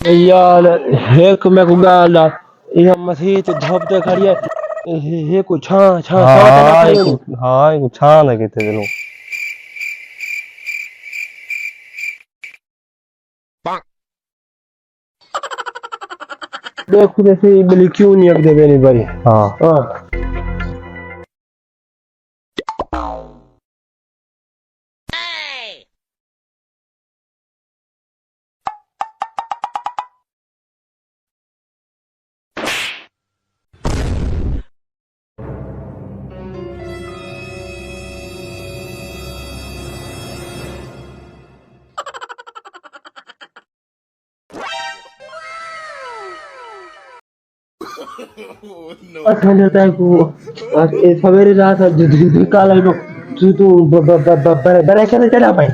यार हेक मैं को गाला ये मसीह ते धप ते खड़िया हे को छा छा छा ते ना खायो हाँ एक छान है कितने दिनों देखो जैसे बिल्ली क्यों नहीं अग देवे नहीं भाई हाँ हाँ अच्छा लेता है को ये सवेरे रात काला लो तू बरे करे चला भाई